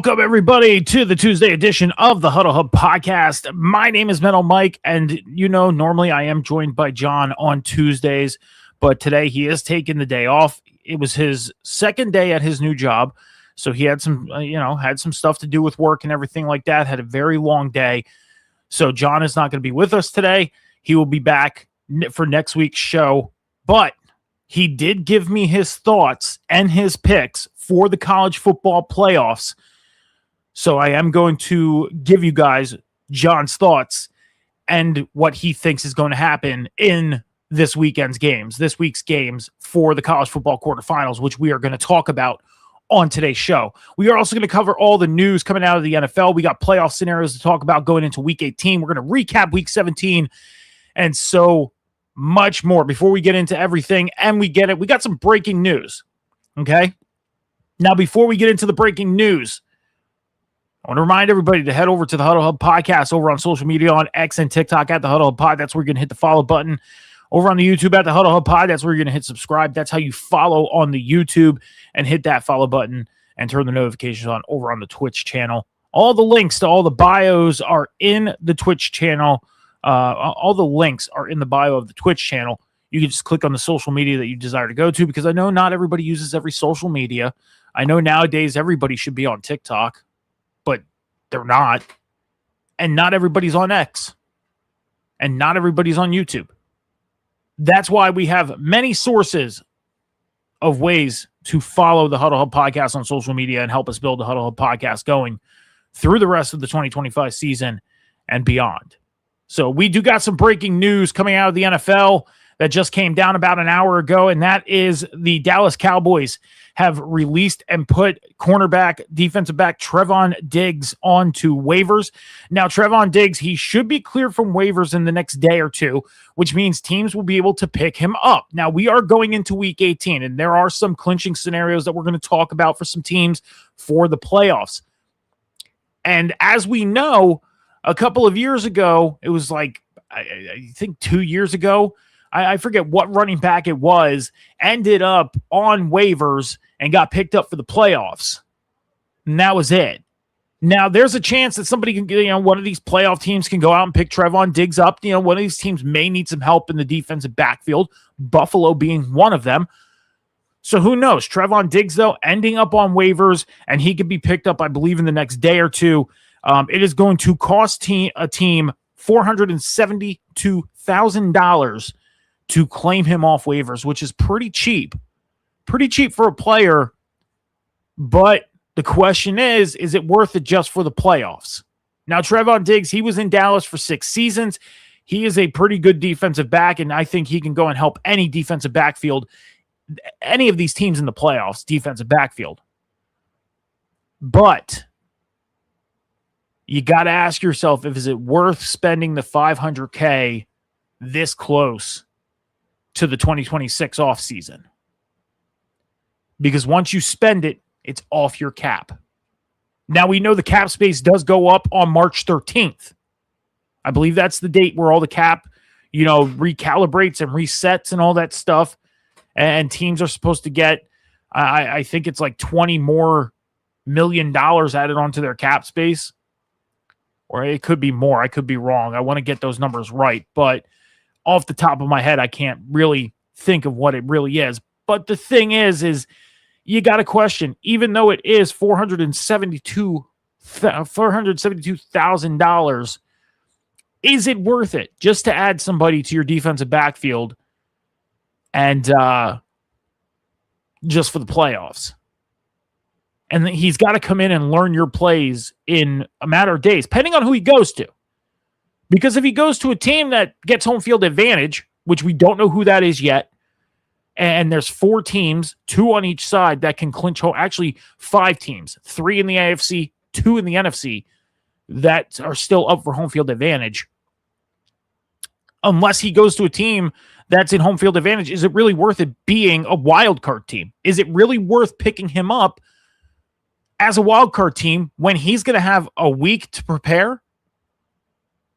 Welcome, everybody, to the Tuesday edition of the Huddle Hub podcast. My name is Metal Mike, and normally I am joined by John on Tuesdays, but today he is taking the day off. It was his second day at his new job, so he had some, had some stuff to do with work and everything like that, had a very long day. So John is not going to be with us today. He will be back for next week's show, but he did give me his thoughts and his picks for the college football playoffs. So I am going to give you guys John's thoughts and what he thinks is going to happen in this week's games for the college football quarterfinals, which we are going to talk about on today's show. We are also going to cover all the news coming out of the NFL. We got playoff scenarios to talk about going into week 18. We're going to recap week 17 and so much more before we get into everything. And we got some breaking news. Okay. Now, before we get into the breaking news, I want to remind everybody to head over to the Huddle Hub podcast over on social media on X and TikTok at the Huddle Hub Pod. That's where you're going to hit the follow button. Over on the YouTube at the Huddle Hub Pod, that's where you're going to hit subscribe. That's how you follow on the YouTube and hit that follow button and turn the notifications on over on the Twitch channel. All the links to all the bios are in the Twitch channel. All the links are in the bio of the Twitch channel. You can just click on the social media that you desire to go to, because I know not everybody uses every social media. I know nowadays everybody should be on TikTok, but they're not. And not everybody's on X. and not everybody's on YouTube. That's why we have many sources of ways to follow the Huddle Hub podcast on social media and help us build the Huddle Hub podcast going through the rest of the 2025 season and beyond. So we do got some breaking news coming out of the NFL that just came down about an hour ago, and that is the Dallas Cowboys have released and put defensive back Trevon Diggs onto waivers. Now, Trevon Diggs, he should be cleared from waivers in the next day or two, which means teams will be able to pick him up. Now, we are going into Week 18, and there are some clinching scenarios that we're going to talk about for some teams for the playoffs. And as we know, a couple of years ago, it was like, I think 2 years ago, I forget what running back it was, ended up on waivers and got picked up for the playoffs. And that was it. Now, there's a chance that somebody can, one of these playoff teams can go out and pick Trevon Diggs up. One of these teams may need some help in the defensive backfield, Buffalo being one of them. So who knows? Trevon Diggs, though, ending up on waivers, and he could be picked up, I believe, in the next day or two. It is going to cost a team $472,000 to claim him off waivers, which is pretty cheap. Pretty cheap for a player, but the question is it worth it just for the playoffs? Now, Trevon Diggs, he was in Dallas for 6 seasons. He is a pretty good defensive back, and I think he can go and help any defensive backfield, any of these teams in the playoffs, defensive backfield. But you got to ask yourself, is it worth spending the $500K this close to the 2026 offseason? Because once you spend it, it's off your cap. Now, we know the cap space does go up on March 13th. I believe that's the date where all the cap, recalibrates and resets and all that stuff. And teams are supposed to get, I think it's like $20 million added onto their cap space. Or it could be more. I could be wrong. I want to get those numbers right. But off the top of my head, I can't really think of what it really is. But the thing is you got to question, even though it is $472,000, is it worth it just to add somebody to your defensive backfield and just for the playoffs? And he's got to come in and learn your plays in a matter of days, depending on who he goes to. Because if he goes to a team that gets home field advantage, which we don't know who that is yet, and there's 4 teams, 2 on each side that can clinch home, actually 5 teams, 3 in the AFC, 2 in the NFC, that are still up for home field advantage. Unless he goes to a team that's in home field advantage, is it really worth it being a wild card team? Is it really worth picking him up as a wild card team when he's going to have a week to prepare?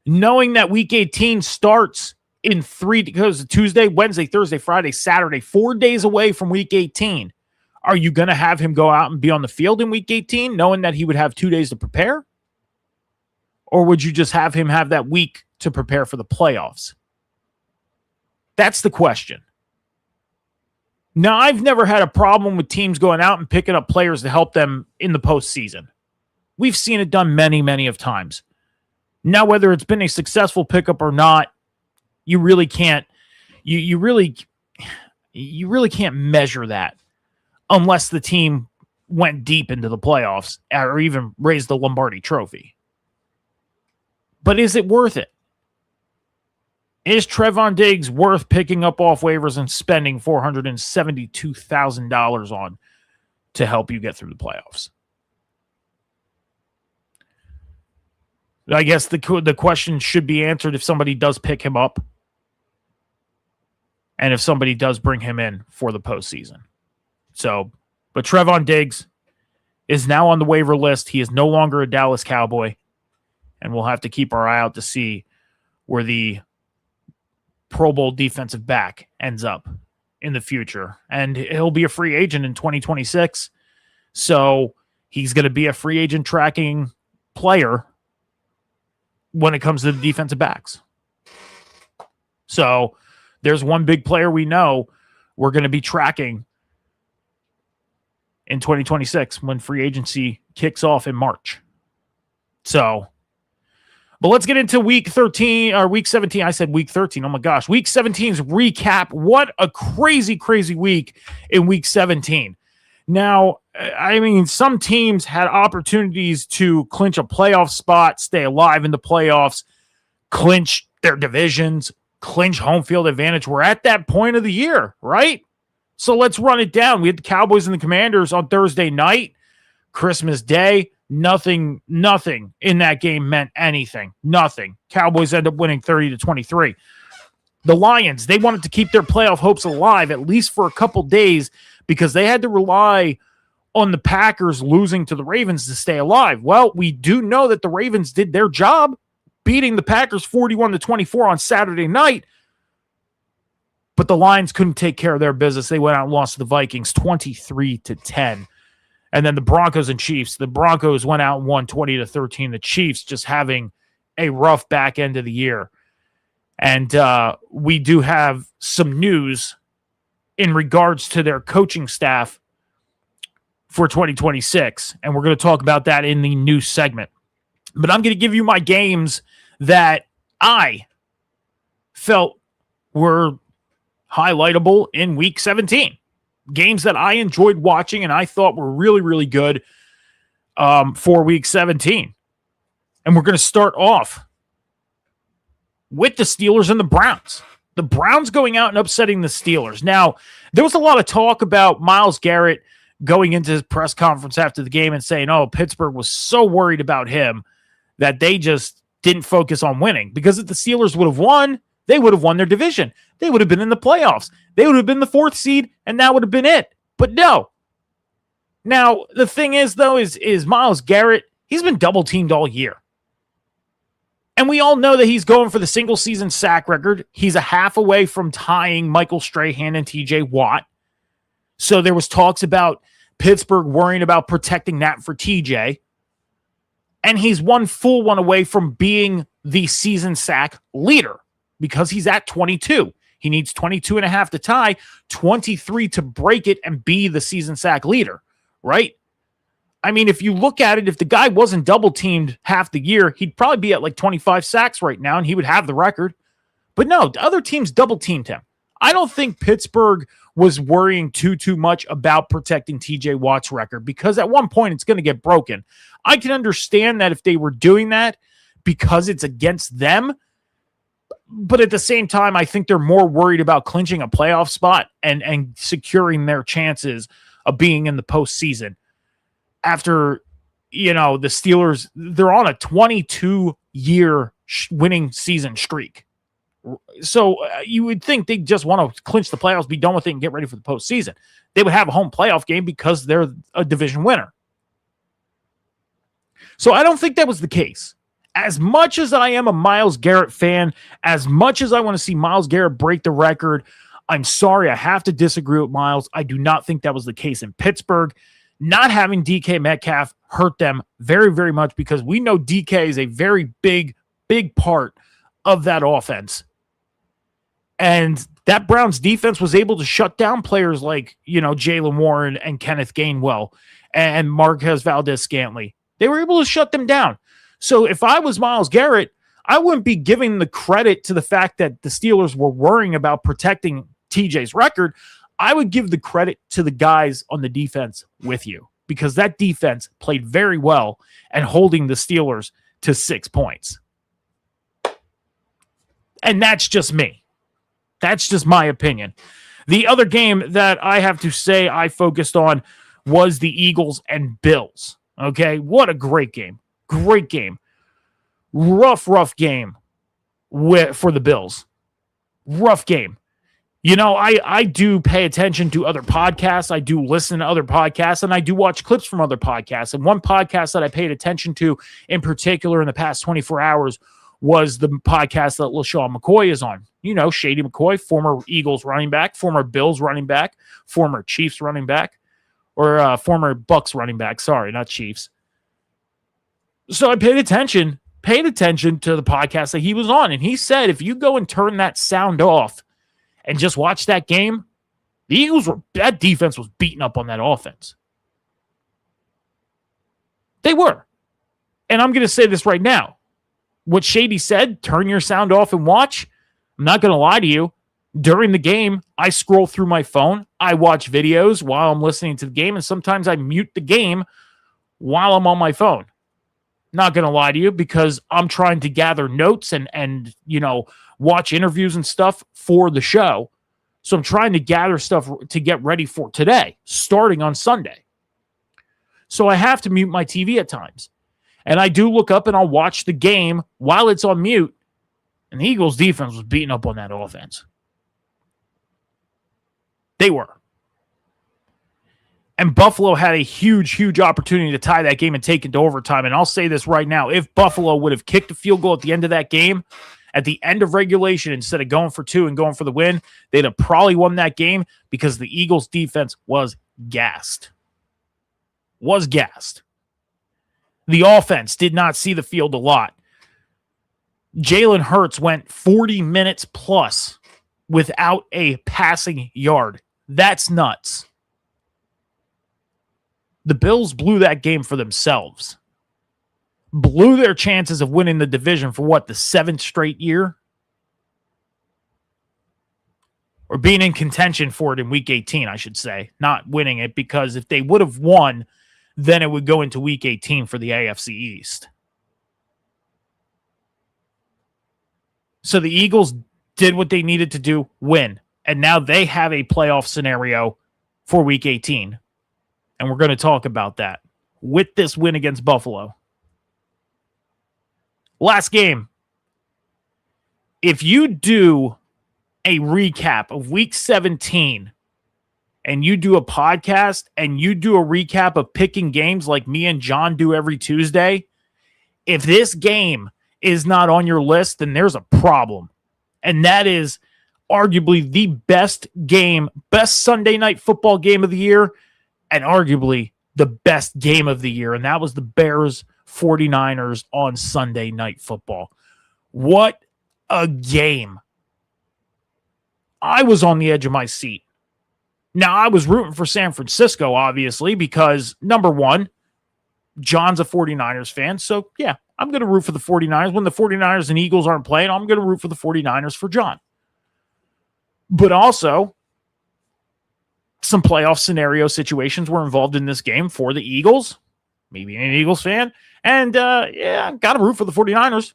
Knowing that week 18 starts in 3, because Tuesday, Wednesday, Thursday, Friday, Saturday, 4 days away from week 18. Are you going to have him go out and be on the field in week 18, knowing that he would have 2 days to prepare? Or would you just have him have that week to prepare for the playoffs? That's the question. Now, I've never had a problem with teams going out and picking up players to help them in the postseason. We've seen it done many, many of times. Now, whether it's been a successful pickup or not, you really can't. You really can't measure that unless the team went deep into the playoffs or even raised the Lombardi Trophy. But is it worth it? Is Trevon Diggs worth picking up off waivers and spending $472,000 on to help you get through the playoffs? I guess the question should be answered if somebody does pick him up and if somebody does bring him in for the postseason. So, but Trevon Diggs is now on the waiver list. He is no longer a Dallas Cowboy, and we'll have to keep our eye out to see where the Pro Bowl defensive back ends up in the future. And he'll be a free agent in 2026. So he's going to be a free agent tracking player when it comes to the defensive backs. So there's one big player we know we're going to be tracking in 2026 when free agency kicks off in March. So But let's get into week 13 or week 17. I said week 13. Oh my gosh. Week 17's recap. What a crazy, crazy week in week 17. Now, I mean, some teams had opportunities to clinch a playoff spot, stay alive in the playoffs, clinch their divisions, clinch home field advantage. We're at that point of the year, right? So let's run it down. We had the Cowboys and the Commanders on Thursday night, Christmas Day. Nothing in that game meant anything. Nothing. Cowboys end up winning 30-23. The Lions, they wanted to keep their playoff hopes alive, at least for a couple days, because they had to rely on the Packers losing to the Ravens to stay alive. Well, we do know that the Ravens did their job, beating the Packers 41-24 on Saturday night, but the Lions couldn't take care of their business. They went out and lost to the Vikings 23-10. And then the Broncos and Chiefs. The Broncos went out and won 20-13. The Chiefs just having a rough back end of the year. And we do have some news in regards to their coaching staff for 2026. And we're going to talk about that in the news segment. But I'm going to give you my games that I felt were highlightable in week 17. Games that I enjoyed watching and I thought were really, really good for week 17. And we're going to start off with the Steelers and the Browns. The Browns going out and upsetting the Steelers. Now, there was a lot of talk about Myles Garrett going into his press conference after the game and saying, oh, Pittsburgh was so worried about him that they just didn't focus on winning. Because if the Steelers would have won, they would have won their division. They would have been in the playoffs. They would have been the 4th seed, and that would have been it. But no. Now, the thing is, though, is Myles Garrett, he's been double-teamed all year. And we all know that he's going for the single-season sack record. He's a half away from tying Michael Strahan and T.J. Watt. So there was talks about Pittsburgh worrying about protecting that for T.J. And he's one full one away from being the season sack leader because he's at 22. He needs 22 and a half to tie, 23 to break it and be the season sack leader, right? I mean, if you look at it, if the guy wasn't double-teamed half the year, he'd probably be at like 25 sacks right now, and he would have the record. But no, the other teams double-teamed him. I don't think Pittsburgh was worrying too much about protecting T.J. Watt's record because at one point it's going to get broken. I can understand that if they were doing that because it's against them, but at the same time, I think they're more worried about clinching a playoff spot and securing their chances of being in the postseason. After, the Steelers, they're on a 22-year winning season streak. So you would think they just want to clinch the playoffs, be done with it, and get ready for the postseason. They would have a home playoff game because they're a division winner. So I don't think that was the case. As much as I am a Myles Garrett fan, as much as I want to see Myles Garrett break the record, I'm sorry, I have to disagree with Myles. I do not think that was the case in Pittsburgh. Not having DK Metcalf hurt them very, very much because we know DK is a very big part of that offense. And that Browns defense was able to shut down players like, Jaylen Warren and Kenneth Gainwell and Marquez Valdez-Scantling. They were able to shut them down. So if I was Myles Garrett, I wouldn't be giving the credit to the fact that the Steelers were worrying about protecting TJ's record. I would give the credit to the guys on the defense with you because that defense played very well and holding the Steelers to 6 points. And that's just me. That's just my opinion. The other game that I have to say I focused on was the Eagles and Bills. Okay, what a great game. Great game. Rough game for the Bills. Rough game. I do pay attention to other podcasts. I do listen to other podcasts, and I do watch clips from other podcasts. And one podcast that I paid attention to in particular in the past 24 hours was the podcast that LaShawn McCoy is on. Shady McCoy, former Eagles running back, former Bills running back, former Chiefs running back, or former Bucks running back. Sorry, not Chiefs. So I paid attention to the podcast that he was on. And he said, if you go and turn that sound off and just watch that game, that defense was beating up on that offense. They were. And I'm going to say this right now. what Shady said, turn your sound off and watch. I'm not going to lie to you. During the game, I scroll through my phone. I watch videos while I'm listening to the game, and sometimes I mute the game while I'm on my phone. Not going to lie to you, because I'm trying to gather notes and watch interviews and stuff for the show. So I'm trying to gather stuff to get ready for today, starting on Sunday. So I have to mute my TV at times. And I do look up and I'll watch the game while it's on mute. And the Eagles defense was beating up on that offense. They were. And Buffalo had a huge, huge opportunity to tie that game and take it to overtime. And I'll say this right now. If Buffalo would have kicked a field goal at the end of that game, at the end of regulation, instead of going for 2 and going for the win, they'd have probably won that game because the Eagles defense was gassed. The offense did not see the field a lot. Jalen Hurts went 40 minutes plus without a passing yard. That's nuts. The Bills blew that game for themselves. Blew their chances of winning the division for the 7th straight year? Or being in contention for it in week 18, I should say. Not winning it, because if they would have won, then it would go into week 18 for the AFC East. So the Eagles did what they needed to do, win. And now they have a playoff scenario for week 18. And we're going to talk about that with this win against Buffalo. Last game. If you do a recap of week 17 and you do a podcast and you do a recap of picking games like me and John do every Tuesday, if this game is not on your list, then there's a problem. And that is arguably the best Sunday night football game of the year, and arguably the best game of the year. And that was the Bears 49ers on Sunday Night Football. What a game. I was on the edge of my seat. Now, I was rooting for San Francisco, obviously, because, number one, John's a 49ers fan. So, yeah, I'm going to root for the 49ers. When the 49ers and Eagles aren't playing, I'm going to root for the 49ers for John. But also, some playoff scenario situations were involved in this game for the Eagles. Maybe an Eagles fan. And, got to root for the 49ers.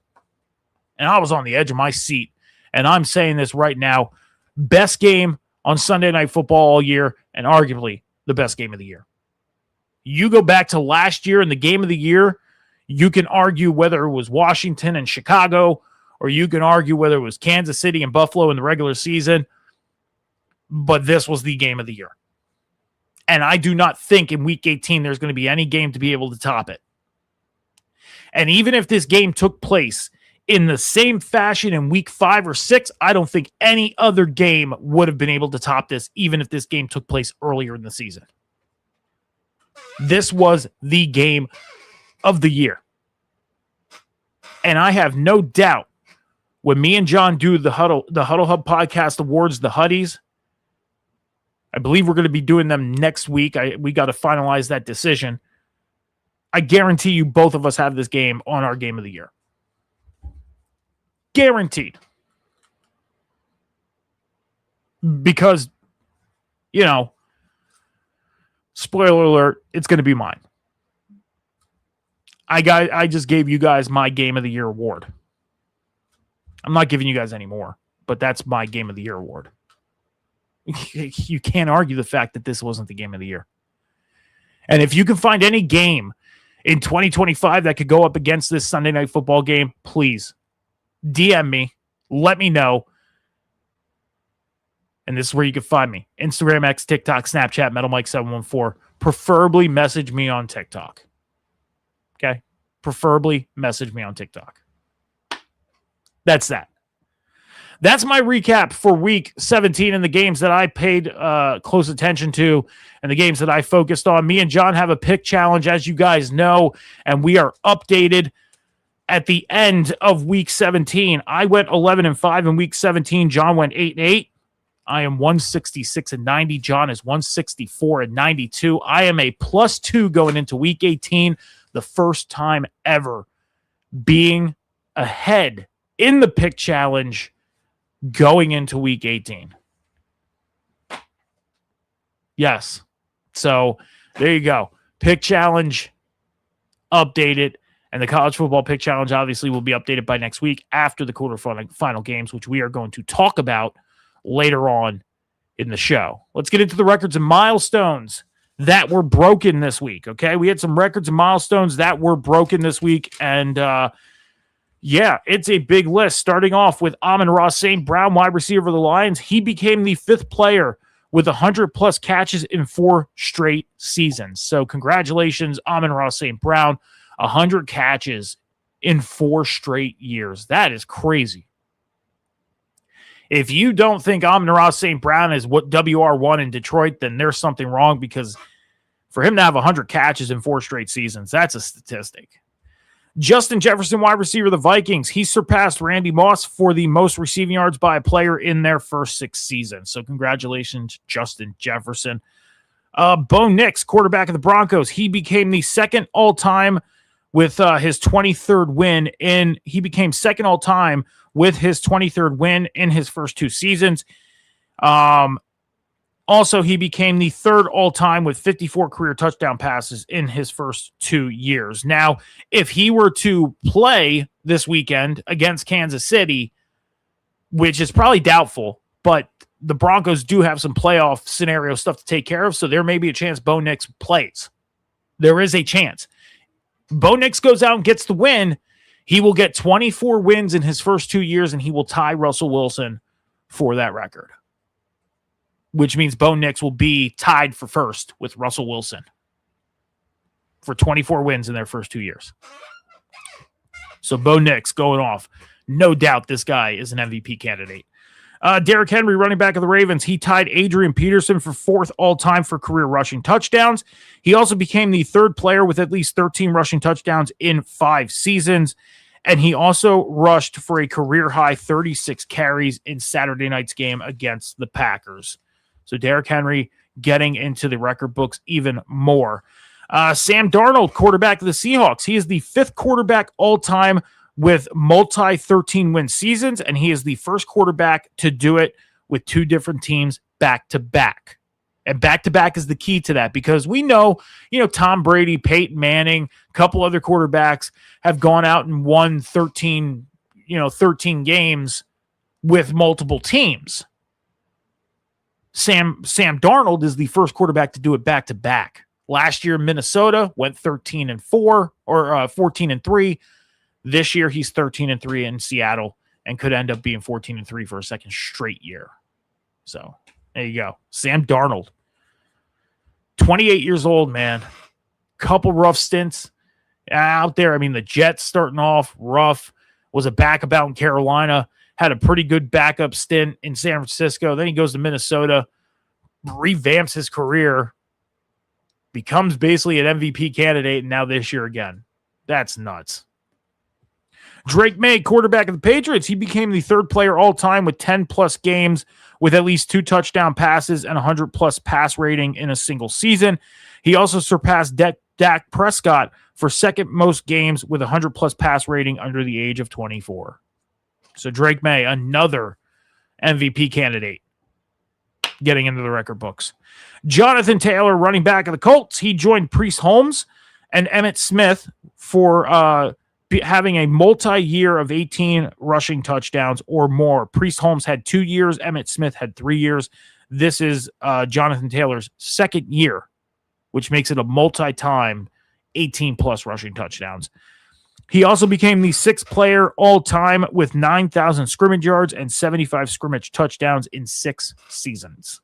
And I was on the edge of my seat. And I'm saying this right now. Best game on Sunday Night Football all year, and arguably the best game of the year. You go back to last year and the game of the year, you can argue whether it was Washington and Chicago, or you can argue whether it was Kansas City and Buffalo in the regular season, but this was the game of the year. And I do not think in week 18 there's going to be any game to be able to top it. And even if this game took place in the same fashion in week 5 or 6, I don't think any other game would have been able to top this, even if this game took place earlier in the season. This was the game of the year. And I have no doubt when me and John do the Huddle Hub Podcast Awards, the Huddies, I believe we're going to be doing them next week. We got to finalize that decision. I guarantee you both of us have this game on our game of the year. Guaranteed. Because, spoiler alert, it's going to be mine. I just gave you guys my Game of the Year award. I'm not giving you guys any more, but that's my Game of the Year award. You can't argue the fact that this wasn't the Game of the Year. And if you can find any game in 2025 that could go up against this Sunday Night Football game, please DM me. Let me know. And this is where you can find me. Instagram, X, TikTok, Snapchat, MetalMike714. Preferably message me on TikTok. Okay? Preferably message me on TikTok. That's that. That's my recap for week 17 and the games that I paid close attention to and the games that I focused on. Me and John have a pick challenge, as you guys know, and we are updated at the end of week 17. I went 11-5 in week 17. John went 8-8. I am 166-90. John is 164-92. I am a +2 going into week 18, the first time ever being ahead in the pick challenge going into week 18. Yes. So there you go. Pick challenge updated. And the college football pick challenge obviously will be updated by next week after the quarterfinal games, which we are going to talk about later on in the show. Let's get into the records and milestones that were broken this week. Okay. We had some records and milestones that were broken this week. And yeah, it's a big list. Starting off with Amon-Ra St. Brown, wide receiver of the Lions. He became the 5th player with 100-plus catches in 4 straight seasons. So congratulations, Amon-Ra St. Brown. 100 catches in 4 straight years. That is crazy. If you don't think Amon-Ra St. Brown is what WR1 in Detroit, then there's something wrong, because for him to have 100 catches in 4 straight seasons, that's a statistic. Justin Jefferson, wide receiver of the Vikings, he surpassed Randy Moss for the most receiving yards by a player in their first 6 seasons. So congratulations, Justin Jefferson. Bo Nix, quarterback of the Broncos, he became the second all-time with his 23rd win. He became second all-time with his 23rd win in his first 2 seasons. Also, he became the 3rd all-time with 54 career touchdown passes in his first 2 years. Now, if he were to play this weekend against Kansas City, which is probably doubtful, but the Broncos do have some playoff scenario stuff to take care of, so there may be a chance Bo Nix plays. There is a chance. Bo Nix goes out and gets the win. He will get 24 wins in his first 2 years, and he will tie Russell Wilson for that record, which means Bo Nix will be tied for first with Russell Wilson for 24 wins in their first 2 years. So Bo Nix going off. No doubt this guy is an MVP candidate. Derrick Henry, running back of the Ravens, he tied Adrian Peterson for 4th all-time for career rushing touchdowns. He also became the 3rd player with at least 13 rushing touchdowns in 5 seasons. And he also rushed for a career-high 36 carries in Saturday night's game against the Packers. So Derrick Henry getting into the record books even more. Sam Darnold, quarterback of the Seahawks. He is the 5th quarterback all-time with multi-13-win seasons, and he is the first quarterback to do it with 2 different teams back-to-back. And back-to-back is the key to that, because we know, Tom Brady, Peyton Manning, a couple other quarterbacks have gone out and won 13 games with multiple teams. Sam Darnold is the first quarterback to do it back-to-back. Last year, Minnesota went 13-4 or 14-3. This year, he's 13-3 in Seattle and could end up being 14-3 for a second straight year. So there you go. Sam Darnold, 28 years old, man. Couple rough stints out there. I mean, the Jets starting off rough, was a backup out in Carolina, had a pretty good backup stint in San Francisco. Then he goes to Minnesota, revamps his career, becomes basically an MVP candidate, and now this year again. That's nuts. Drake May, quarterback of the Patriots, he became the 3rd player all-time with 10-plus games with at least 2 touchdown passes and 100-plus pass rating in a single season. He also surpassed Dak Prescott for 2nd most games with 100-plus pass rating under the age of 24. So Drake May, another MVP candidate, getting into the record books. Jonathan Taylor, running back of the Colts, he joined Priest Holmes and Emmitt Smith for having a multi-year of 18 rushing touchdowns or more. Priest Holmes had 2 years. Emmitt Smith had 3 years. This is Jonathan Taylor's 2nd year, which makes it a multi-time 18-plus rushing touchdowns. He also became the 6th player all-time with 9,000 scrimmage yards and 75 scrimmage touchdowns in 6 seasons.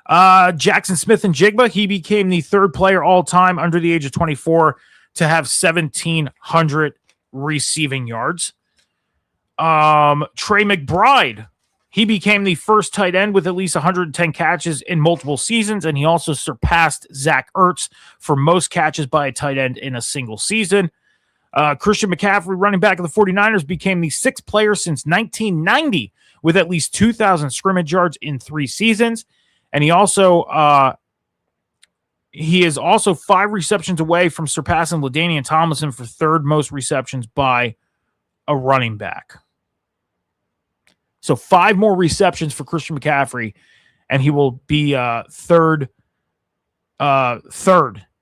Jackson Smith-Njigba, he became the 3rd player all-time under the age of 24 to have 1,700 receiving yards. Trey McBride, he became the first tight end with at least 110 catches in multiple seasons, and he also surpassed Zach Ertz for most catches by a tight end in a single season. Christian McCaffrey, running back of the 49ers, became the 6th player since 1990 with at least 2,000 scrimmage yards in 3 seasons. And he is also 5 receptions away from surpassing LaDainian Tomlinson for 3rd most receptions by a running back. So 5 more receptions for Christian McCaffrey, and he will be third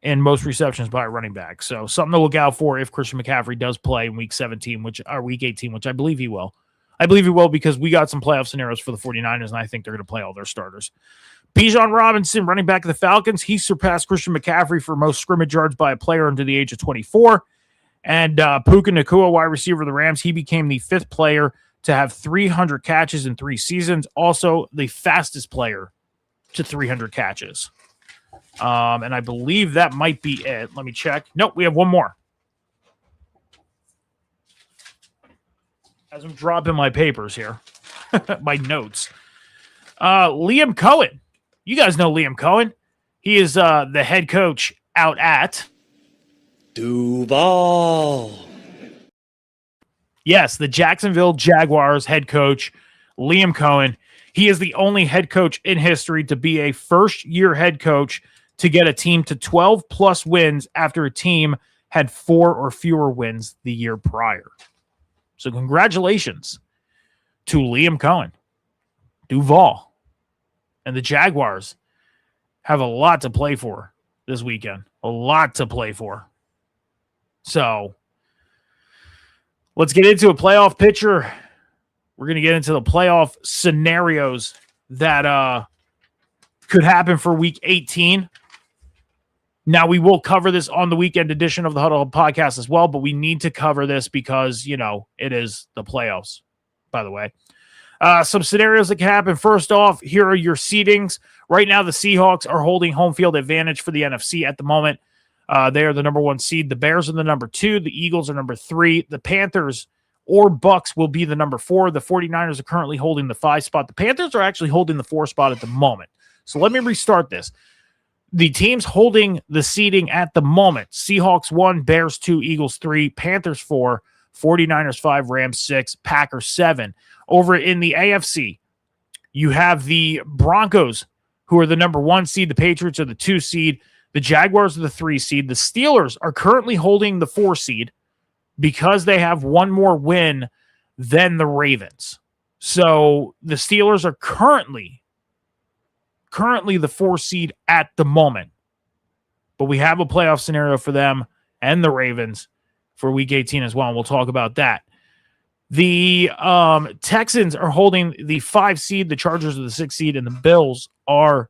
in most receptions by a running back. So something to look out for if Christian McCaffrey does play in week 17, week 18, which I believe he will. I believe he will because we got some playoff scenarios for the 49ers, and I think they're going to play all their starters. Bijan Robinson, running back of the Falcons, he surpassed Christian McCaffrey for most scrimmage yards by a player under the age of 24. And Puka Nacua, wide receiver of the Rams, he became the 5th player to have 300 catches in 3 seasons. Also, the fastest player to 300 catches. And I believe that might be it. Let me check. Nope, we have one more. As I'm dropping my papers here, my notes. Liam Cohen. You guys know Liam Cohen. He is the head coach out at Duval. Yes, the Jacksonville Jaguars head coach, Liam Cohen. He is the only head coach in history to be a first-year head coach to get a team to 12-plus wins after a team had 4 or fewer wins the year prior. So congratulations to Liam Cohen. Duval and the Jaguars have a lot to play for this weekend. A lot to play for. So let's get into a playoff picture. We're going to get into the playoff scenarios that could happen for week 18. Now, we will cover this on the weekend edition of the Huddle Hub podcast as well, but we need to cover this because, it is the playoffs, by the way. Some scenarios that can happen. First off, here are your seedings. Right now, the Seahawks are holding home field advantage for the NFC at the moment. They are the number 1 seed. The Bears are the number 2. The Eagles are number 3. The Panthers or Bucks will be the number 4. The 49ers are currently holding the 5 spot. The Panthers are actually holding the 4 spot at the moment. So let me restart this. The teams holding the seeding at the moment: Seahawks 1, Bears 2, Eagles 3, Panthers 4, 49ers 5, Rams 6, Packers 7. Over in the AFC, you have the Broncos, who are the number 1 seed. The Patriots are the 2 seed. The Jaguars are the 3 seed. The Steelers are currently holding the 4 seed because they have one more win than the Ravens. So the Steelers are currently the 4 seed at the moment. But we have a playoff scenario for them and the Ravens for week 18 as well, and we'll talk about that. The Texans are holding the 5 seed, the Chargers are the 6 seed, and the Bills are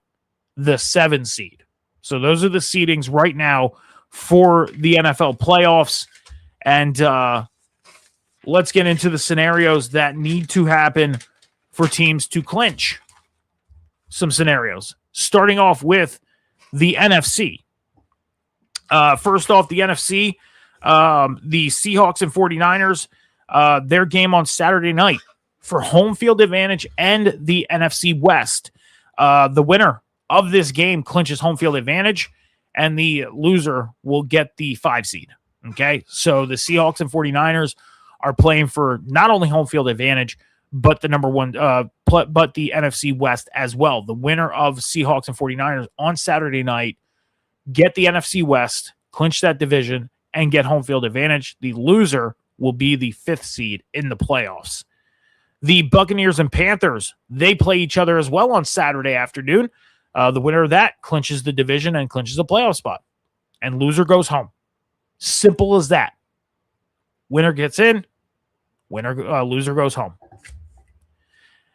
the 7 seed. So those are the seedings right now for the NFL playoffs. And let's get into the scenarios that need to happen for teams to clinch. Some scenarios. Starting off with the NFC. First off, the NFC, the Seahawks and 49ers, their game on Saturday night for home field advantage and the NFC West. The winner of this game clinches home field advantage, and the loser will get the 5 seed. Okay, so the Seahawks and 49ers are playing for not only home field advantage, but the number 1, but the NFC West as well. The winner of Seahawks and 49ers on Saturday night get the NFC West, clinch that division, and get home field advantage. The loser will be the 5th seed in the playoffs. The Buccaneers and Panthers, they play each other as well on Saturday afternoon. The winner of that clinches the division and clinches a playoff spot. And loser goes home. Simple as that. Winner gets in, loser goes home.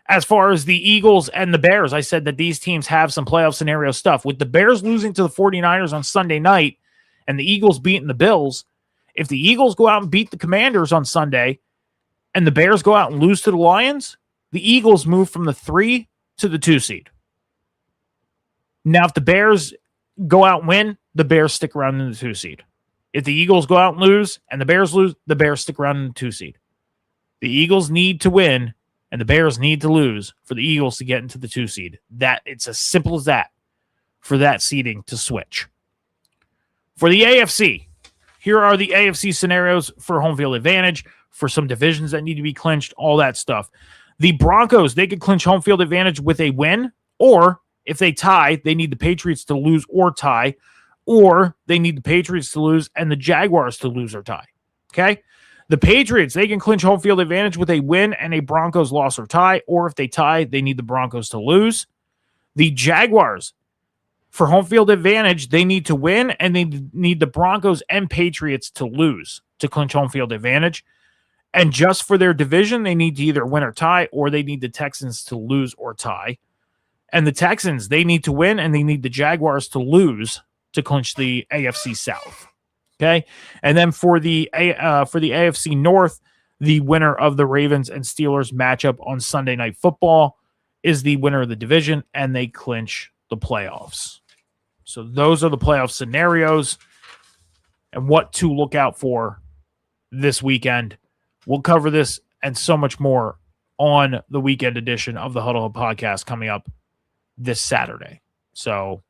As far as the Eagles and the Bears, I said that these teams have some playoff scenario stuff. With the Bears losing to the 49ers on Sunday night and the Eagles beating the Bills, if the Eagles go out and beat the Commanders on Sunday and the Bears go out and lose to the Lions, the Eagles move from the 3 to the 2 seed. Now, if the Bears go out and win, the Bears stick around in the 2 seed. If the Eagles go out and lose and the Bears lose, the Bears stick around in the 2 seed. The Eagles need to win and the Bears need to lose for the Eagles to get into the 2 seed. It's as simple as that for that seeding to switch. For the AFC, here are the AFC scenarios for home field advantage, for some divisions that need to be clinched, all that stuff. The Broncos, they could clinch home field advantage with a win, or if they tie, they need the Patriots to lose or tie, or they need the Patriots to lose and the Jaguars to lose or tie. Okay? The Patriots, they can clinch home field advantage with a win and a Broncos loss or tie, or if they tie, they need the Broncos to lose. The Jaguars, for home field advantage, they need to win, and they need the Broncos and Patriots to lose to clinch home field advantage. And just for their division, they need to either win or tie, or they need the Texans to lose or tie. And the Texans, they need to win, and they need the Jaguars to lose to clinch the AFC South. Okay, and then for the AFC North, the winner of the Ravens and Steelers matchup on Sunday Night Football is the winner of the division, and they clinch the playoffs. So those are the playoff scenarios and what to look out for this weekend. We'll cover this and so much more on the weekend edition of the Huddle Hub podcast coming up this Saturday. So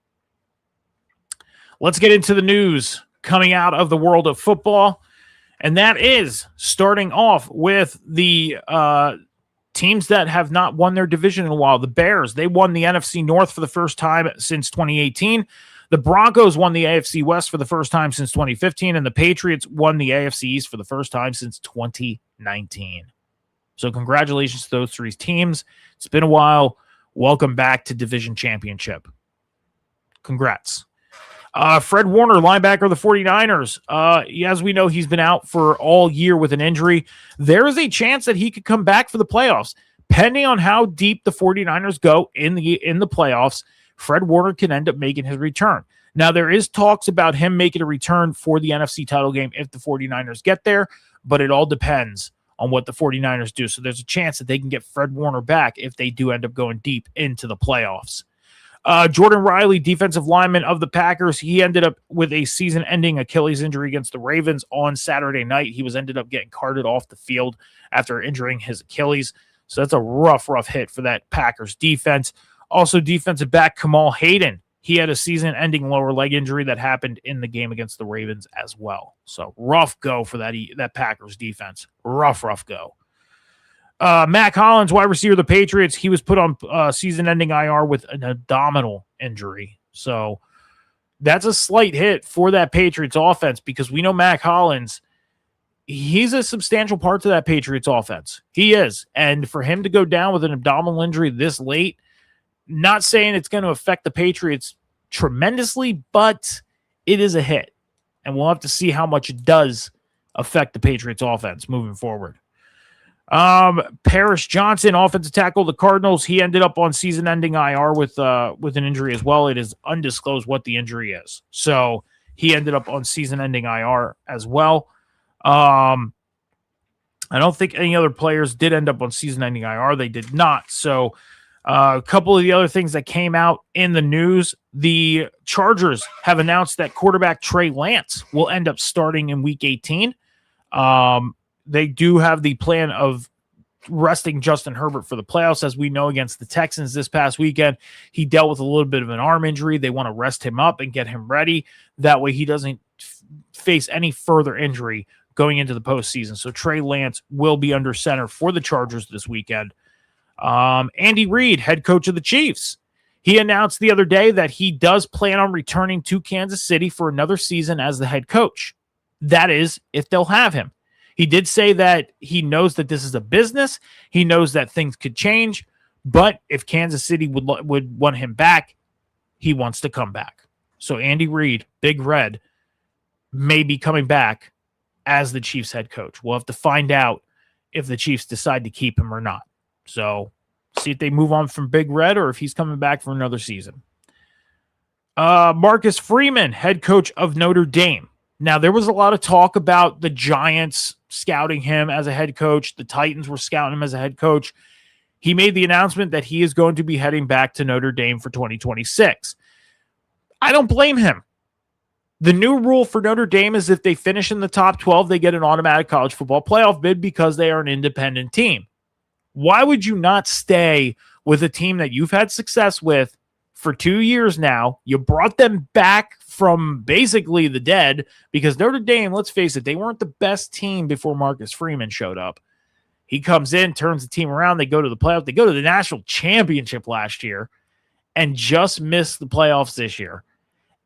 let's get into the news coming out of the world of football. And that is starting off with the teams that have not won their division in a while. The Bears, they won the NFC North for the first time since 2018. The Broncos won the AFC West for the first time since 2015. And the Patriots won the AFC East for the first time since 2019. So congratulations to those three teams. It's been a while. Welcome back to Division Championship. Congrats. Fred Warner, linebacker of the 49ers. As we know, he's been out for all year with an injury. There is a chance that he could come back for the playoffs. Depending on how deep the 49ers go in the playoffs, Fred Warner can end up making his return. Now, there is talks about him making a return for the NFC title game if the 49ers get there, but it all depends on what the 49ers do. So there's a chance that they can get Fred Warner back if they do end up going deep into the playoffs. Jordan Riley, defensive lineman of the Packers, he ended up with a season-ending Achilles injury against the Ravens on Saturday night. He ended up getting carted off the field after injuring his Achilles. So that's a rough hit for that Packers defense. Also, defensive back Kamal Hayden, he had a season-ending lower leg injury that happened in the game against the Ravens as well. So rough go for that Packers defense. Rough go. Mac Hollins, wide receiver of the Patriots, he was put on season-ending IR with an abdominal injury. So that's a slight hit for that Patriots offense because we know Mac Hollins, he's a substantial part to that Patriots offense. He is. And for him to go down with an abdominal injury this late, not saying it's going to affect the Patriots tremendously, but it is a hit. And we'll have to see how much it does affect the Patriots offense moving forward. Paris Johnson, offensive tackle of the Cardinals, he ended up on season-ending IR with an injury as well. It is undisclosed what the injury is. So he ended up on season-ending IR as well. I don't think any other players did end up on season-ending IR. They did not. So a couple of the other things that came out in the news, the Chargers have announced that quarterback Trey Lance will end up starting in Week 18. They do have the plan of resting Justin Herbert for the playoffs. As we know, against the Texans this past weekend, he dealt with a little bit of an arm injury. They want to rest him up and get him ready. That way he doesn't face any further injury going into the postseason. So Trey Lance will be under center for the Chargers this weekend. Andy Reid, head coach of the Chiefs, he announced the other day that he does plan on returning to Kansas City for another season as the head coach. That is, if they'll have him. He did say that he knows that this is a business. He knows that things could change, but if Kansas City would want him back, he wants to come back. So Andy Reid, Big Red, may be coming back as the Chiefs head coach. We'll have to find out if the Chiefs decide to keep him or not. So see if they move on from Big Red or if he's coming back for another season. Marcus Freeman, head coach of Notre Dame. Now, there was a lot of talk about the Giants scouting him as a head coach. The Titans were scouting him as a head coach. He made the announcement that he is going to be heading back to Notre Dame for 2026. I don't blame him. The new rule for Notre Dame is if they finish in the top 12, they get an automatic college football playoff bid because they are an independent team. Why would you not stay with a team that you've had success with for 2 years now? You brought them back from basically the dead because Notre Dame, let's face it, they weren't the best team before Marcus Freeman showed up. He comes in, turns the team around. They go to the playoffs. They go to the national championship last year and just missed the playoffs this year.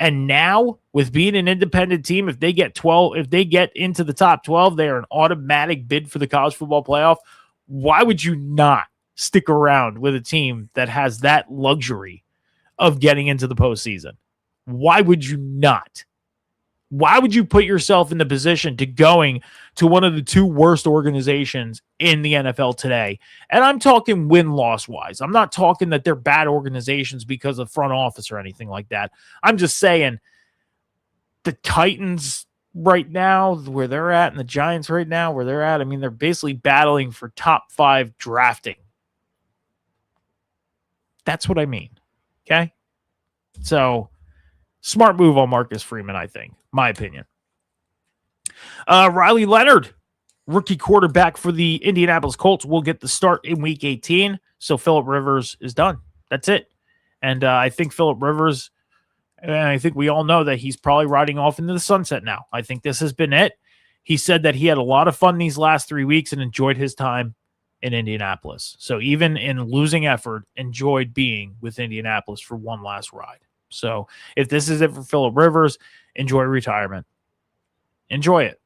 And now, with being an independent team, if they get into the top 12, they are an automatic bid for the college football playoff. Why would you not stick around with a team that has that luxury of getting into the postseason? Why would you not? Why would you put yourself in the position to going to one of the two worst organizations in the NFL today? And I'm talking win-loss wise. I'm not talking that they're bad organizations because of front office or anything like that. I'm just saying the Titans right now, where they're at, and the Giants right now, where they're at, I mean, they're basically battling for top 5 drafting. That's what I mean. Okay? So, smart move on Marcus Freeman, I think. My opinion. Riley Leonard, rookie quarterback for the Indianapolis Colts, will get the start in Week 18. So Phillip Rivers is done. That's it. And I think Phillip Rivers, and I think we all know that he's probably riding off into the sunset now. I think this has been it. He said that he had a lot of fun these last 3 weeks and enjoyed his time in Indianapolis. So even in losing effort, enjoyed being with Indianapolis for one last ride. So if this is it for Phillip Rivers, enjoy retirement. Enjoy it.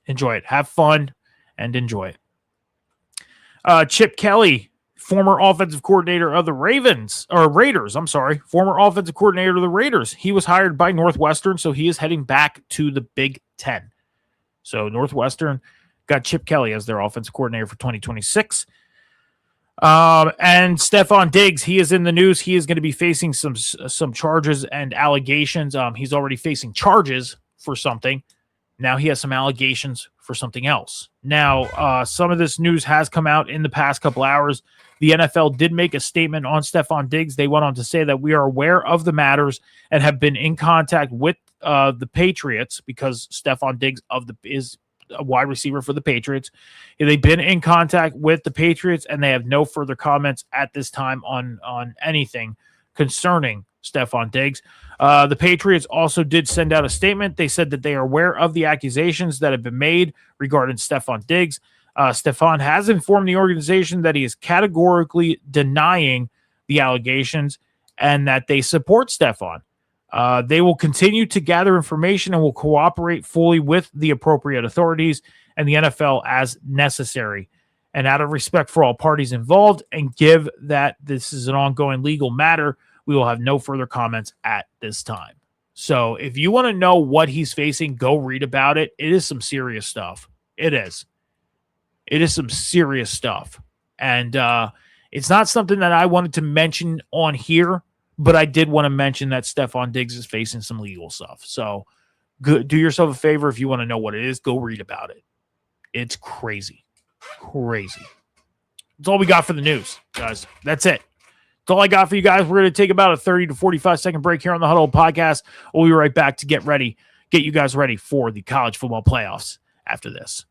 Enjoy it. Have fun and enjoy it. Chip Kelly, former offensive coordinator of the Raiders. Former offensive coordinator of the Raiders. He was hired by Northwestern, so he is heading back to the Big Ten. So Northwestern got Chip Kelly as their offensive coordinator for 2026. And Stephon Diggs, he is in the news. He is going to be facing some charges and allegations. He's already facing charges for something. Now he has some allegations for something else. Now, some of this news has come out in the past couple hours. The NFL did make a statement on Stephon Diggs. They went on to say that we are aware of the matters and have been in contact with the Patriots, because Stephon Diggs is a wide receiver for the Patriots. They've been in contact with the Patriots, and they have no further comments at this time on anything concerning Stephon Diggs. The Patriots also did send out a statement. They said that they are aware of the accusations that have been made regarding Stephon Diggs. Stephon has informed the organization that he is categorically denying the allegations and that they support Stephon. They will continue to gather information and will cooperate fully with the appropriate authorities and the NFL as necessary. And out of respect for all parties involved, and give that this is an ongoing legal matter, we will have no further comments at this time. So if you want to know what he's facing, go read about it. It is some serious stuff. It is. It is some serious stuff. And it's not something that I wanted to mention on here, but I did want to mention that Stephon Diggs is facing some legal stuff. So do yourself a favor. If you want to know what it is, go read about it. It's crazy. Crazy. That's all we got for the news, guys. That's it. That's all I got for you guys. We're going to take about a 30 to 45 second break here on the Huddle Podcast. We'll be right back to get you guys ready for the college football playoffs after this.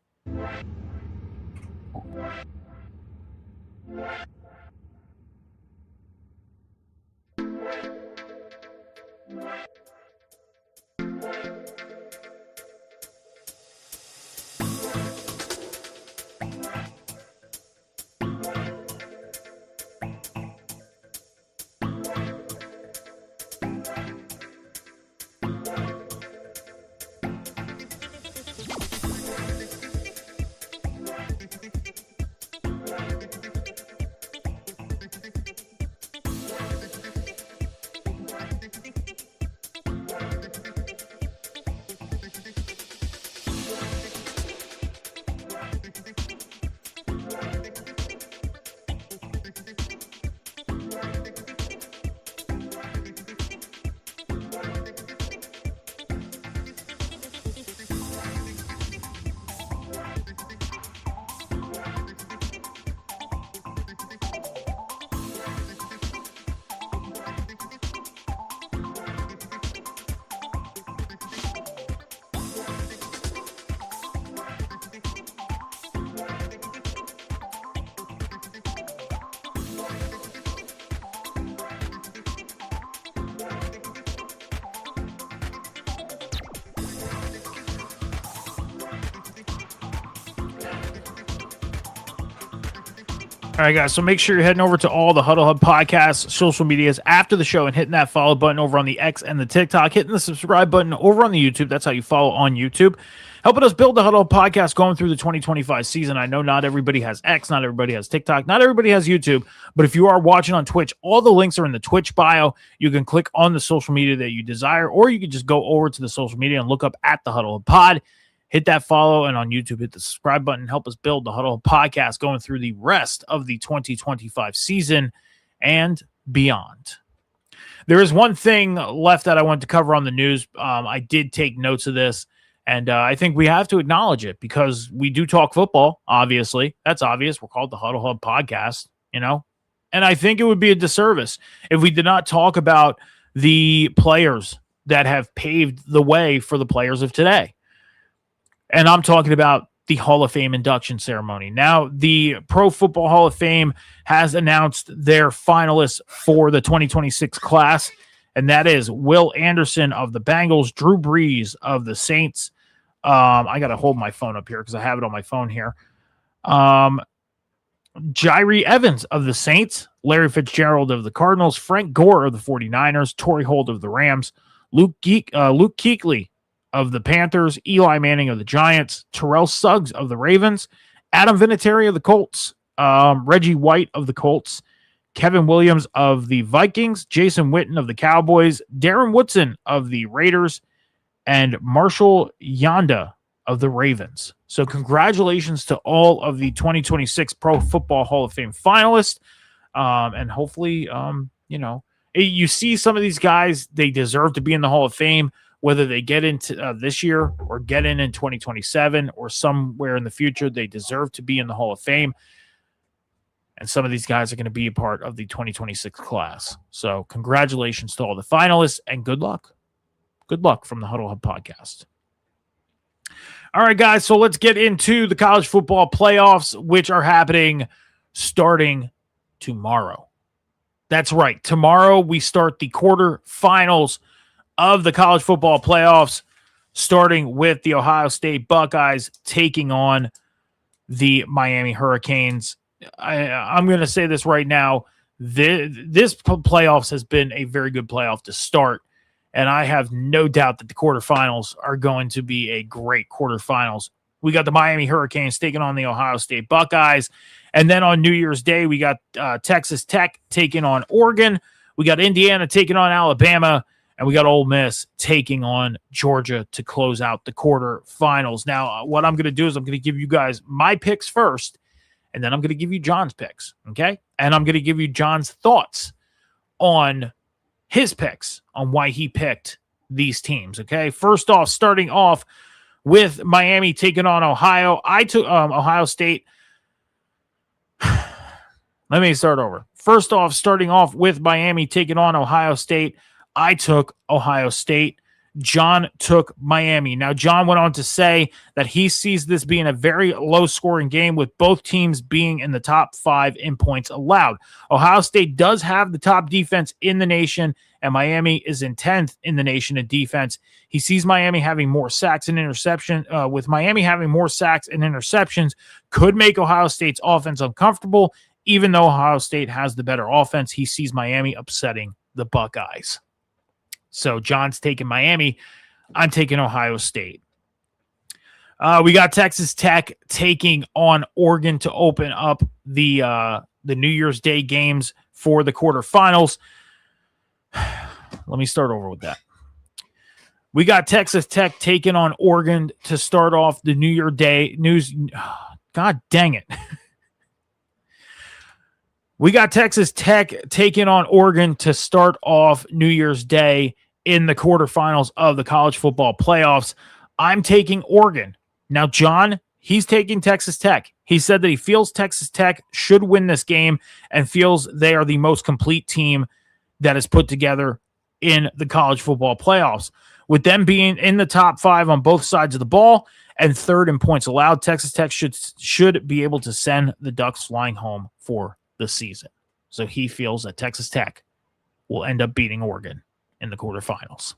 All right, guys, so make sure you're heading over to all the Huddle Hub podcast social medias after the show and hitting that follow button over on the X and the TikTok, hitting the subscribe button over on the YouTube. That's how you follow on YouTube. Helping us build the Huddle Hub podcast going through the 2025 season. I know not everybody has X, not everybody has TikTok, not everybody has YouTube, but if you are watching on Twitch, all the links are in the Twitch bio. You can click on the social media that you desire, or you can just go over to the social media and look up at the Huddle Hub Pod. Hit that follow, and on YouTube, hit the subscribe button. Help us build the Huddle podcast going through the rest of the 2025 season and beyond. There is one thing left that I want to cover on the news. I did take notes of this, and I think we have to acknowledge it because we do talk football, obviously. That's obvious. We're called the Huddle Hub Podcast, you know? And I think it would be a disservice if we did not talk about the players that have paved the way for the players of today. And I'm talking about the Hall of Fame induction ceremony. Now, the Pro Football Hall of Fame has announced their finalists for the 2026 class, and that is Will Anderson of the Bengals, Drew Brees of the Saints. I got to hold my phone up here because I have it on my phone here. Jyree Evans of the Saints, Larry Fitzgerald of the Cardinals, Frank Gore of the 49ers, Torrey Holt of the Rams, Luke Kuechly of the Panthers, Eli Manning of the Giants, Terrell Suggs of the Ravens, Adam Vinatieri of the Colts, Reggie White of the Colts, Kevin Williams of the Vikings, Jason Witten of the Cowboys, Darren Woodson of the Raiders, and Marshall Yanda of the Ravens. So congratulations to all of the 2026 Pro Football Hall of Fame finalists. And hopefully, you see some of these guys, they deserve to be in the Hall of Fame, whether they get into this year or get in 2027 or somewhere in the future, they deserve to be in the Hall of Fame. And some of these guys are going to be a part of the 2026 class. So congratulations to all the finalists and good luck. Good luck from the Huddle Hub podcast. All right, guys, so let's get into the college football playoffs, which are happening starting tomorrow. That's right. Tomorrow we start the quarterfinals of the college football playoffs, starting with the Ohio State Buckeyes taking on the Miami Hurricanes. I'm going to say this right now. This playoffs has been a very good playoff to start, and I have no doubt that the quarterfinals are going to be a great quarterfinals. We got the Miami Hurricanes taking on the Ohio State Buckeyes, and then on New Year's Day, we got Texas Tech taking on Oregon. We got Indiana taking on Alabama, and we got Ole Miss taking on Georgia to close out the quarterfinals. Now, what I'm going to do is I'm going to give you guys my picks first, and then I'm going to give you John's picks, okay? And I'm going to give you John's thoughts on his picks, on why he picked these teams, okay? First off, starting off with Miami taking on Ohio. I took Ohio State. Let me start over. First off, starting off with Miami taking on Ohio State, I took Ohio State. John took Miami. Now, John went on to say that he sees this being a very low-scoring game with both teams being in the top 5 in points allowed. Ohio State does have the top defense in the nation, and Miami is in 10th in the nation in defense. He sees Miami having more sacks and interceptions. With Miami having more sacks and interceptions, could make Ohio State's offense uncomfortable. Even though Ohio State has the better offense, he sees Miami upsetting the Buckeyes. So John's taking Miami. I'm taking Ohio State. We got Texas Tech taking on Oregon to open up the New Year's Day games for the quarterfinals. Let me start over with that. We got Texas Tech taking on Oregon to start off the New Year's Day news. God dang it. We got Texas Tech taking on Oregon to start off New Year's Day in the quarterfinals of the college football playoffs. I'm taking Oregon. Now, John, he's taking Texas Tech. He said that he feels Texas Tech should win this game and feels they are the most complete team that is put together in the college football playoffs. With them being in the top 5 on both sides of the ball and 3rd in points allowed, Texas Tech should be able to send the Ducks flying home for the season. So he feels that Texas Tech will end up beating Oregon in the quarterfinals.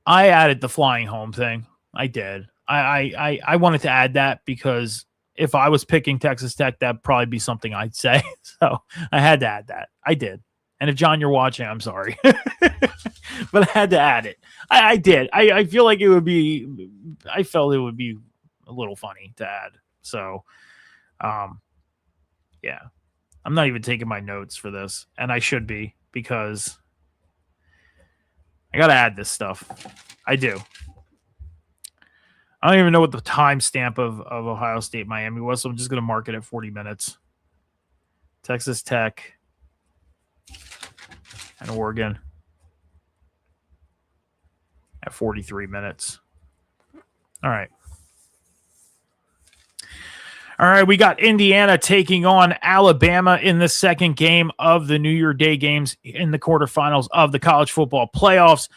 I added the flying home thing. I did. I wanted to add that because if I was picking Texas Tech, that'd probably be something I'd say. So I had to add that. I did. And if, John, you're watching, I'm sorry. But I had to add it. I did. I feel like it would be – I felt it would be a little funny to add. So, yeah. I'm not even taking my notes for this, and I should be because I got to add this stuff. I do. I don't even know what the timestamp of Ohio State Miami was, so I'm just going to mark it at 40 minutes. Texas Tech and Oregon at 43 minutes. All right. All right, we got Indiana taking on Alabama in the second game of the New Year Day games in the quarterfinals of the college football playoffs.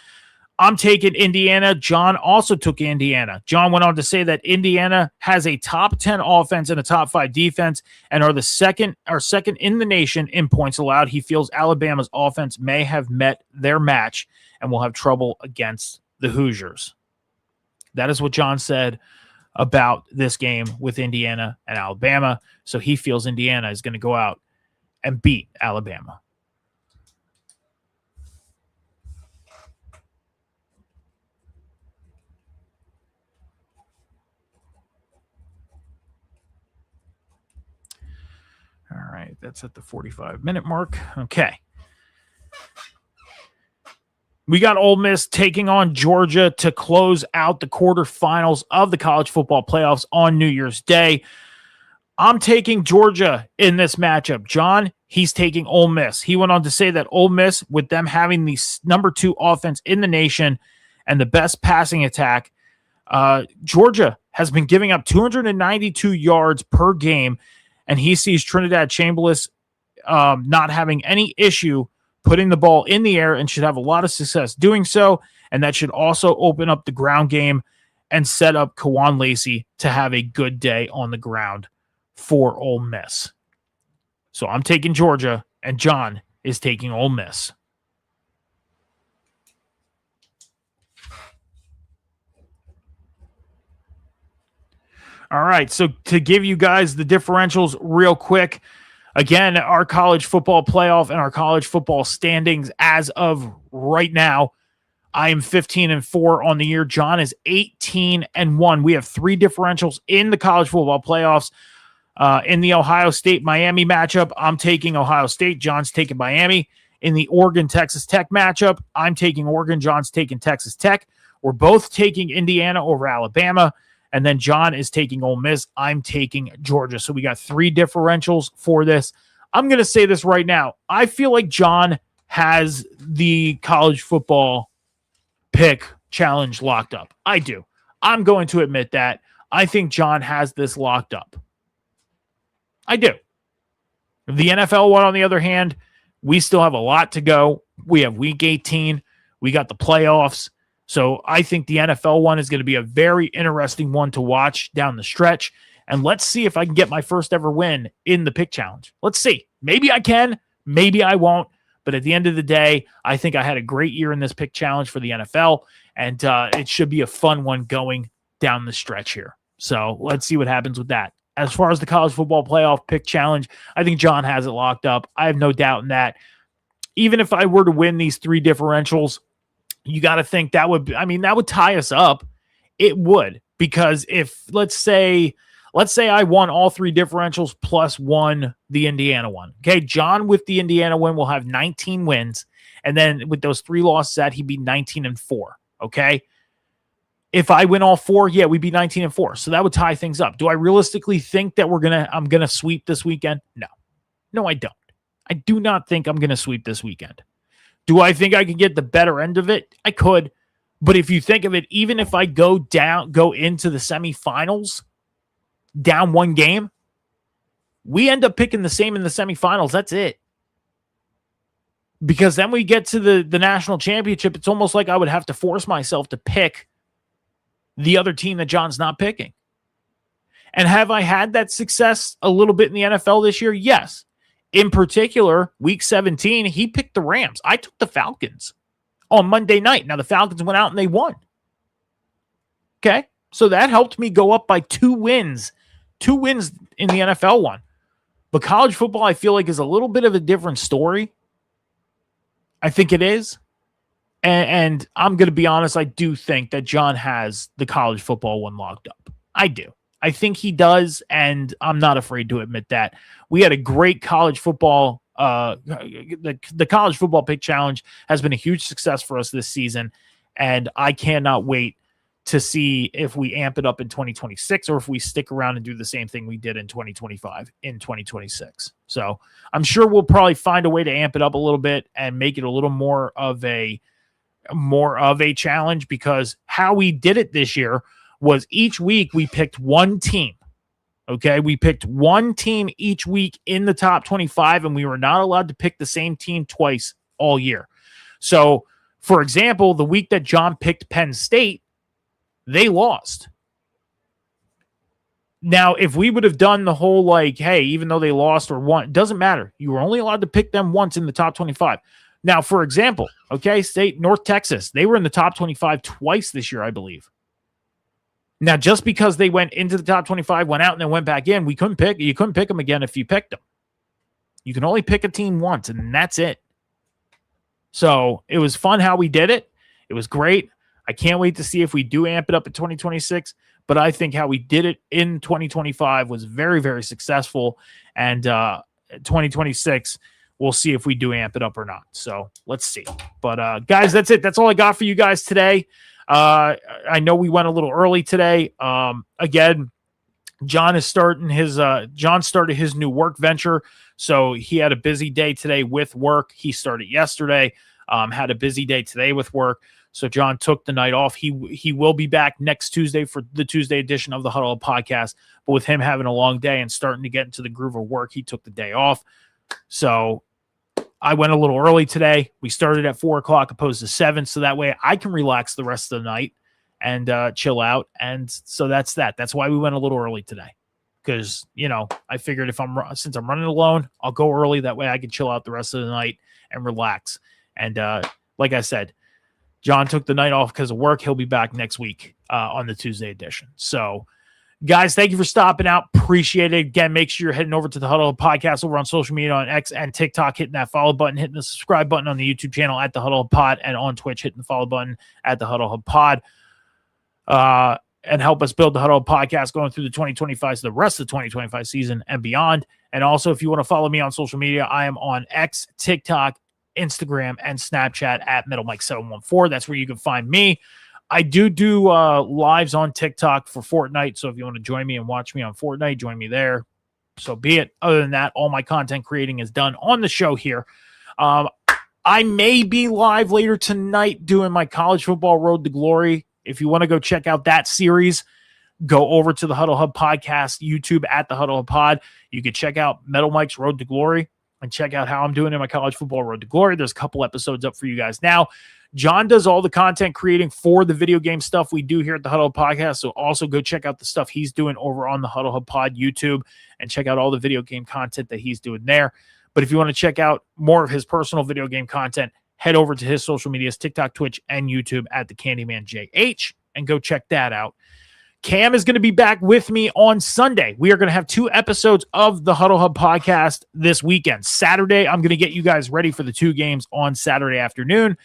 I'm taking Indiana. John also took Indiana. John went on to say that Indiana has a top 10 offense and a top 5 defense and are second in the nation in points allowed. He feels Alabama's offense may have met their match and will have trouble against the Hoosiers. That is what John said about this game with Indiana and Alabama. So he feels Indiana is going to go out and beat Alabama. All right, that's at the 45-minute mark. Okay. We got Ole Miss taking on Georgia to close out the quarterfinals of the college football playoffs on New Year's Day. I'm taking Georgia in this matchup. John, he's taking Ole Miss. He went on to say that Ole Miss, with them having the number 2 offense in the nation and the best passing attack, Georgia has been giving up 292 yards per game, and he sees Trinidad Chamberlain not having any issue putting the ball in the air and should have a lot of success doing so. And that should also open up the ground game and set up Kawan Lacey to have a good day on the ground for Ole Miss. So I'm taking Georgia, and John is taking Ole Miss. All right, so to give you guys the differentials real quick, again, our college football playoff and our college football standings as of right now, I am 15-4 on the year. John is 18-1. We have 3 differentials in the college football playoffs. In the Ohio State-Miami matchup, I'm taking Ohio State. John's taking Miami. In the Oregon-Texas Tech matchup, I'm taking Oregon. John's taking Texas Tech. We're both taking Indiana over Alabama. And then John is taking Ole Miss. I'm taking Georgia. So we got 3 differentials for this. I'm going to say this right now. I feel like John has the college football pick challenge locked up. I do. I'm going to admit that. I think John has this locked up. I do. The NFL one, on the other hand, we still have a lot to go. We have week 18. We got the playoffs. So I think the NFL one is going to be a very interesting one to watch down the stretch. And let's see if I can get my first ever win in the pick challenge. Let's see. Maybe I can. Maybe I won't. But at the end of the day, I think I had a great year in this pick challenge for the NFL. And it should be a fun one going down the stretch here. So let's see what happens with that. As far as the college football playoff pick challenge, I think John has it locked up. I have no doubt in that. Even if I were to win these 3 differentials, you got to think that would tie us up. It would, because if let's say I won all 3 differentials plus won the Indiana one. Okay. John with the Indiana win will have 19 wins. And then with those 3 losses he'd be 19-4. Okay. If I win all 4, yeah, we'd be 19-4. So that would tie things up. Do I realistically think that I'm going to sweep this weekend? No, I don't. I do not think I'm going to sweep this weekend. Do I think I can get the better end of it? I could. But if you think of it, even if I go into the semifinals, down 1 game, we end up picking the same in the semifinals. That's it. Because then we get to the national championship. It's almost like I would have to force myself to pick the other team that John's not picking. And have I had that success a little bit in the NFL this year? Yes. In particular, week 17, he picked the Rams. I took the Falcons on Monday night. Now, the Falcons went out and they won. Okay? So that helped me go up by 2 wins. 2 wins in the NFL one. But college football, I feel like, is a little bit of a different story. I think it is. And I'm going to be honest, I do think that John has the college football one locked up. I do. I think he does, and I'm not afraid to admit that. We had a great college football. The college football pick challenge has been a huge success for us this season, and I cannot wait to see if we amp it up in 2026 or if we stick around and do the same thing we did in 2025 in 2026. So I'm sure we'll probably find a way to amp it up a little bit and make it a little more of a challenge, because how we did it this year was each week we picked one team. Okay, we picked one team each week in the top 25, and we were not allowed to pick the same team twice all year. So, for example, the week that John picked Penn State, they lost. Now, if we would have done the whole like, hey, even though they lost or won, it doesn't matter. You were only allowed to pick them once in the top 25. Now, for example, okay, North Texas, they were in the top 25 twice this year, I believe. Now, just because they went into the top 25, went out, and then went back in, you couldn't pick them again if you picked them. You can only pick a team once, and that's it. So it was fun how we did it. It was great. I can't wait to see if we do amp it up in 2026, but I think how we did it in 2025 was very, very successful, and 2026, we'll see if we do amp it up or not. So let's see. But guys, that's it. That's all I got for you guys today. I know we went a little early today. Again, John started his new work venture. So he had a busy day today with work. He started yesterday, had a busy day today with work. So John took the night off. He will be back next Tuesday for the Tuesday edition of the Huddle Up podcast. But with him having a long day and starting to get into the groove of work, he took the day off. So I went a little early today. We started at 4 o'clock opposed to 7. So that way I can relax the rest of the night and chill out. And so that's that. That's why we went a little early today. Because, I figured since I'm running alone, I'll go early. That way I can chill out the rest of the night and relax. And like I said, John took the night off because of work. He'll be back next week on the Tuesday edition. So, guys, thank you for stopping out. Appreciate it. Again, make sure you're heading over to the Huddle Up Podcast over on social media on X and TikTok, hitting that follow button, hitting the subscribe button on the YouTube channel at the Huddle Up Pod, and on Twitch, hitting the follow button at the Huddle Up Pod. And help us build the Huddle Up Podcast going through the 2025, so the rest of the 2025 season and beyond. And also, if you want to follow me on social media, I am on X, TikTok, Instagram, and Snapchat at MetalMike714. That's where you can find me. I do lives on TikTok for Fortnite, so if you want to join me and watch me on Fortnite, join me there. So be it. Other than that, all my content creating is done on the show here. I may be live later tonight doing my college football Road to Glory. If you want to go check out that series, go over to the Huddle Hub Podcast YouTube at the Huddle Hub Pod. You can check out Metal Mike's Road to Glory and check out how I'm doing in my college football Road to Glory. There's a couple episodes up for you guys now. John does all the content creating for the video game stuff we do here at the Huddle Hub Podcast. So also go check out the stuff he's doing over on the Huddle Hub Pod YouTube and check out all the video game content that he's doing there. But if you want to check out more of his personal video game content, head over to his social medias, TikTok, Twitch, and YouTube at the Candyman JH, and go check that out. Cam is going to be back with me on Sunday. We are going to have 2 episodes of the Huddle Hub Podcast this weekend. Saturday, I'm going to get you guys ready for the 2 games on Saturday afternoon,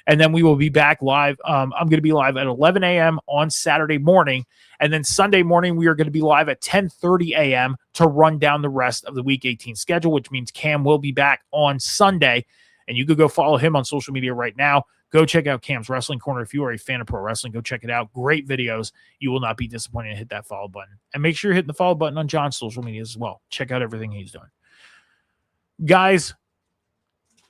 and then we will be back live. I'm going to be live at 11 a.m. on Saturday morning, and then Sunday morning, we are going to be live at 10:30 a.m. to run down the rest of the Week 18 schedule, which means Cam will be back on Sunday, and you could go follow him on social media right now. Go check out Cam's Wrestling Corner. If you are a fan of pro wrestling, go check it out. Great videos. You will not be disappointed to hit that follow button. And make sure you're hitting the follow button on John's social media as well. Check out everything he's doing. Guys,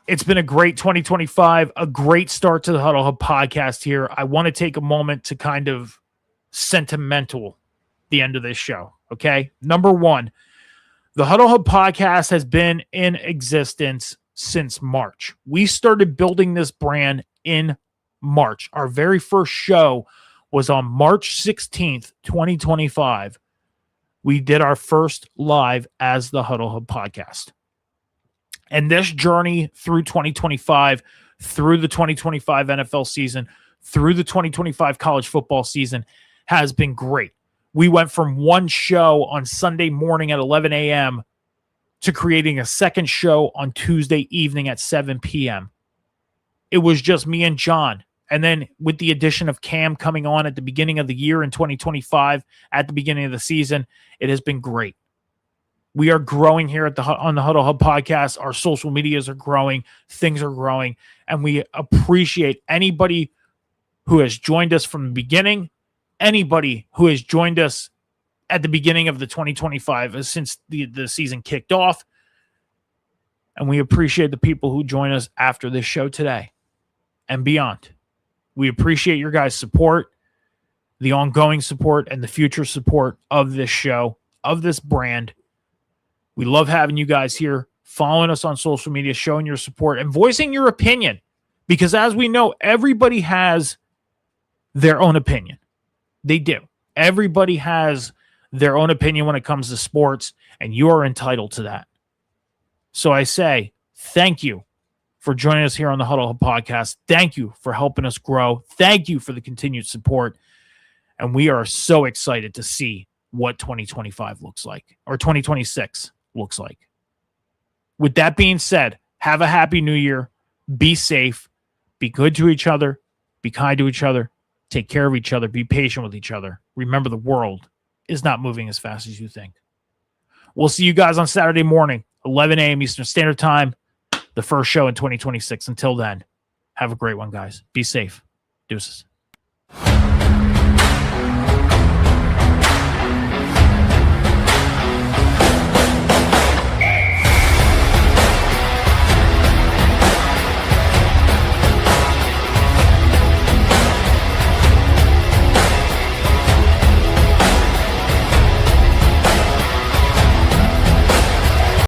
it's been a great 2025, a great start to the Huddle Hub Podcast here. I want to take a moment to kind of sentimental the end of this show, okay? Number 1, the Huddle Hub Podcast has been in existence since March. We started building this brand in March. Our very first show was on March 16th, 2025. We did our first live as the Huddle Hub Podcast. And this journey through 2025, through the 2025 NFL season, through the 2025 college football season, has been great. We went from one show on Sunday morning at 11 a.m. to creating a second show on Tuesday evening at 7 p.m. It was just me and John. And then with the addition of Cam coming on at the beginning of the year in 2025, at the beginning of the season, it has been great. We are growing here on the Huddle Hub podcast. Our social medias are growing. Things are growing. And we appreciate anybody who has joined us from the beginning, anybody who has joined us at the beginning of the 2025 since the season kicked off. And we appreciate the people who join us after this show today and beyond. We appreciate your guys' support, the ongoing support, and the future support of this show, of this brand. We love having you guys here, following us on social media, showing your support, and voicing your opinion. Because as we know, everybody has their own opinion. They do. Everybody has their own opinion when it comes to sports, and you are entitled to that. So I say thank you for joining us here on the Huddle Hub podcast. Thank you for helping us grow. Thank you for the continued support. And we are so excited to see what 2025 looks like, or 2026 looks like. With that being said, have a happy new year. Be safe. Be good to each other. Be kind to each other. Take care of each other. Be patient with each other. Remember, the world is not moving as fast as you think. We'll see you guys on Saturday morning, 11 a.m. Eastern Standard Time, the first show in 2026. Until then, have a great one, guys. Be safe. Deuces.